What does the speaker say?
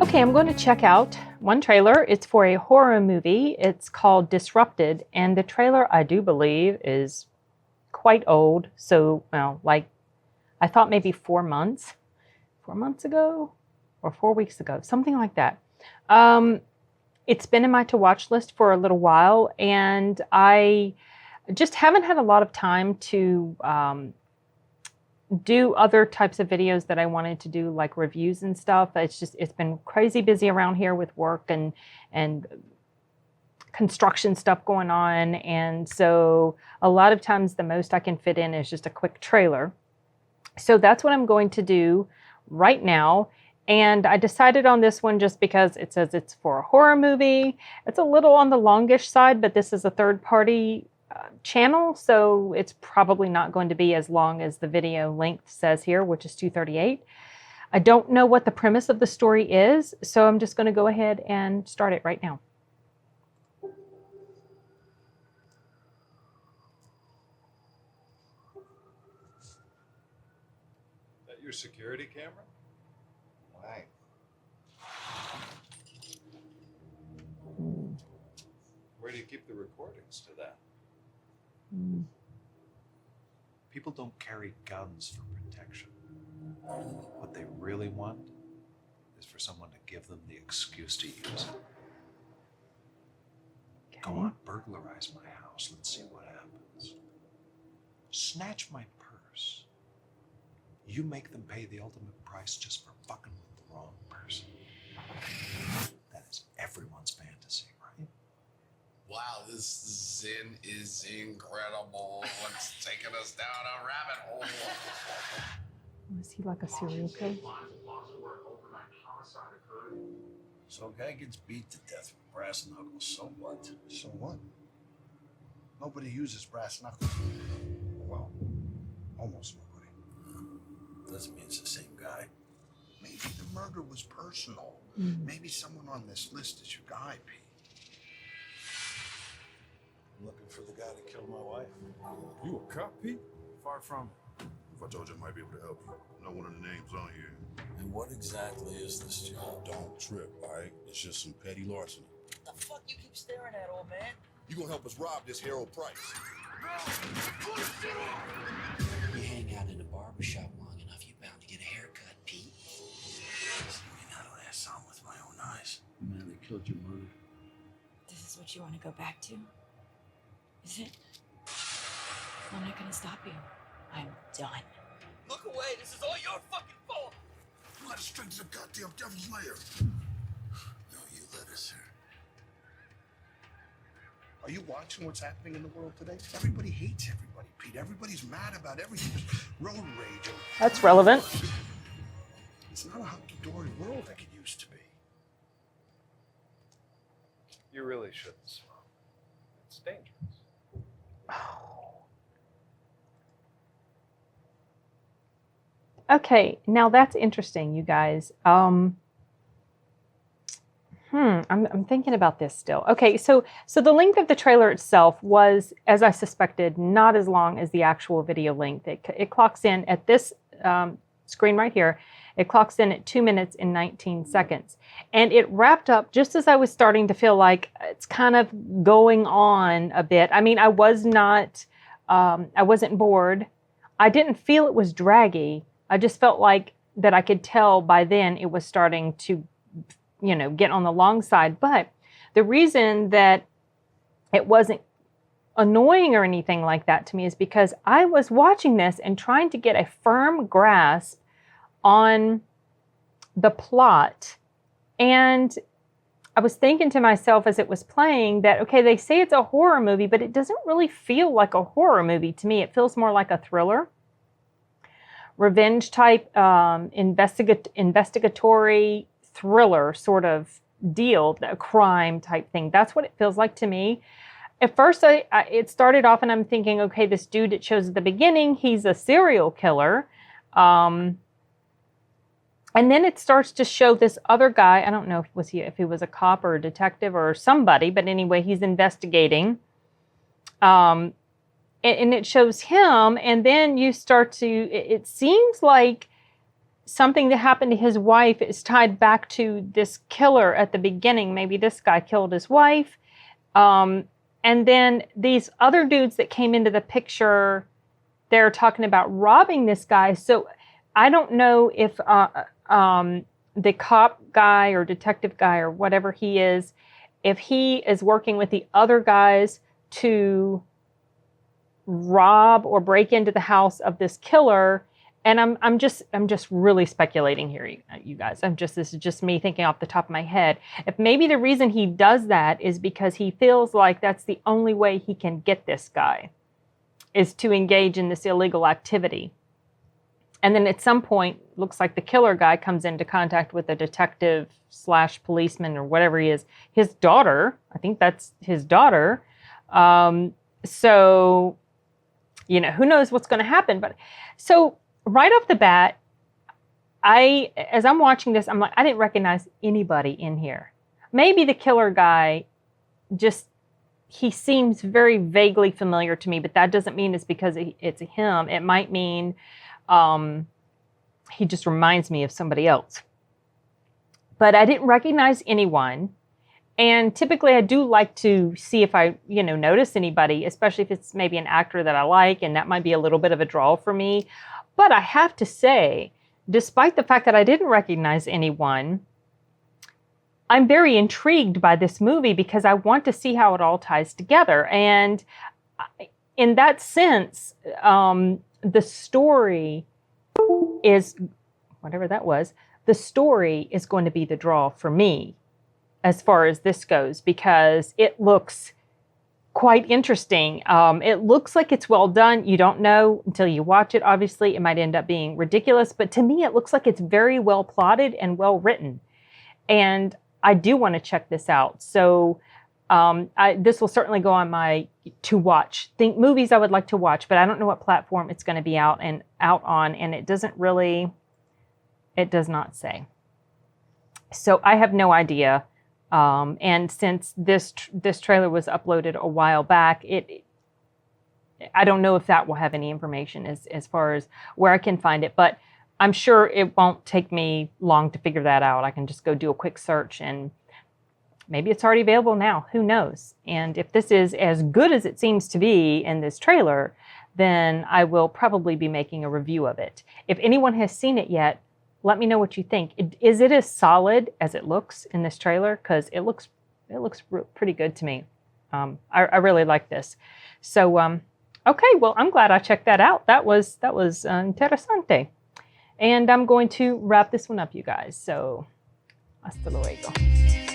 Okay, I'm going to check out one trailer. It's for a horror movie. It's called Disrupted, and the trailer, I do believe, is quite old. So, well, like, I thought maybe 4 months ago, or 4 weeks ago, something like that. It's been in my to-watch list for a little while, and I just haven't had a lot of time to do other types of videos that I wanted to do, like reviews and stuff. It's been crazy busy around here with work and construction stuff going on. And so a lot of times the most I can fit in is just a quick trailer. So that's what I'm going to do right now. And I decided on this one just because it says it's for a horror movie. It's a little on the longish side, but this is a third-party channel, so it's probably not going to be as long as the video length says here, which is 2:38. I don't know what the premise of the story is, so I'm just going to go ahead and start it right now. Is that your security camera? Why? Where do you keep the recordings to that? People don't carry guns for protection. What they really want is for someone to give them the excuse to use it. Okay. Go on, burglarize my house. Let's see what happens. Snatch my purse. You make them pay the ultimate price just for fucking with the wrong person. That is everyone's fantasy, right? Wow, this Zen is incredible. It's taking us down a rabbit hole. Is he like a serial killer? So a guy gets beat to death with brass knuckles, so what? So what? Nobody uses brass knuckles. Well, almost nobody. Doesn't mean it's the same guy. Maybe the murder was personal. Maybe someone on this list is your guy, Pete. I'm looking for the guy that killed my wife. You a cop, Pete? Far from. If I told you I might be able to help you, no one of the names on here. And what exactly is this job? Don't trip, all right? It's just some petty larceny. What the fuck you keep staring at, old man? You gonna help us rob this Harold Price? You hang out in a barbershop long enough, you're bound to get a haircut, Pete. I know that I saw him with my own eyes. The man that killed your mother. This is what you want to go back to? Is it? I'm not gonna stop you. I'm done. Look away, this is all your fucking fault! You let us straight to the goddamn devil's lair. No, you let us, sir. Are you watching what's happening in the world today? Everybody hates everybody, Pete. Everybody's mad about everything. There's road rage. That's relevant. It's not a hunky-dory world like it used to be. You really shouldn't smoke. It's dangerous. Okay, now that's interesting, you guys. I'm thinking about this still. Okay, so the length of the trailer itself was, as I suspected, not as long as the actual video length. It clocks in at this screen right here. It clocks in at 2 minutes and 19 seconds. And it wrapped up just as I was starting to feel like it's kind of going on a bit. I mean, I wasn't bored. I didn't feel it was draggy. I just felt like that I could tell by then it was starting to, get on the long side. But the reason that it wasn't annoying or anything like that to me is because I was watching this and trying to get a firm grasp on the plot. And I was thinking to myself as it was playing that, okay, they say it's a horror movie, but it doesn't really feel like a horror movie to me. It feels more like a thriller. Revenge type, investigatory thriller sort of deal, a crime type thing. That's what it feels like to me. At first, it started off and I'm thinking, okay, this dude it shows at the beginning, he's a serial killer. And then it starts to show this other guy. I don't know if he was a cop or a detective or somebody, but anyway, he's investigating. And it shows him, and then you start to, it seems like something that happened to his wife is tied back to this killer at the beginning. Maybe this guy killed his wife. And then these other dudes that came into the picture, they're talking about robbing this guy. So I don't know if the cop guy or detective guy or whatever he is, if he is working with the other guys to rob or break into the house of this killer. And I'm just really speculating here, you guys. This is just me thinking off the top of my head. If maybe the reason he does that is because he feels like that's the only way he can get this guy, is to engage in this illegal activity. And then at some point, looks like the killer guy comes into contact with a detective / policeman or whatever he is, his daughter. I think that's his daughter. So, who knows what's going to happen. But so right off the bat, as I'm watching this, I'm like, I didn't recognize anybody in here. Maybe the killer guy he seems very vaguely familiar to me, but that doesn't mean it's because it's him. It might mean he just reminds me of somebody else. But I didn't recognize anyone. And typically I do like to see if I, notice anybody, especially if it's maybe an actor that I like, and that might be a little bit of a draw for me. But I have to say, despite the fact that I didn't recognize anyone, I'm very intrigued by this movie because I want to see how it all ties together. And in that sense, the story is, whatever that was, the story is going to be the draw for me as far as this goes, because it looks quite interesting. It looks like it's well done. You don't know until you watch it. Obviously, it might end up being ridiculous, but to me, it looks like it's very well plotted and well written. And I do want to check this out. So this will certainly go on my to watch. Movies I would like to watch, but I don't know what platform it's going to be out on, and it does not say. So I have no idea. And since this trailer was uploaded a while back, I don't know if that will have any information as far as where I can find it, but I'm sure it won't take me long to figure that out. I can just go do a quick search, and maybe it's already available now. Who knows? And if this is as good as it seems to be in this trailer, then I will probably be making a review of it. If anyone has seen it yet, let me know what you think. Is it as solid as it looks in this trailer? Because it looks pretty good to me. I really like this. So, okay, well, I'm glad I checked that out. That was interesante. And I'm going to wrap this one up, you guys. So, hasta luego.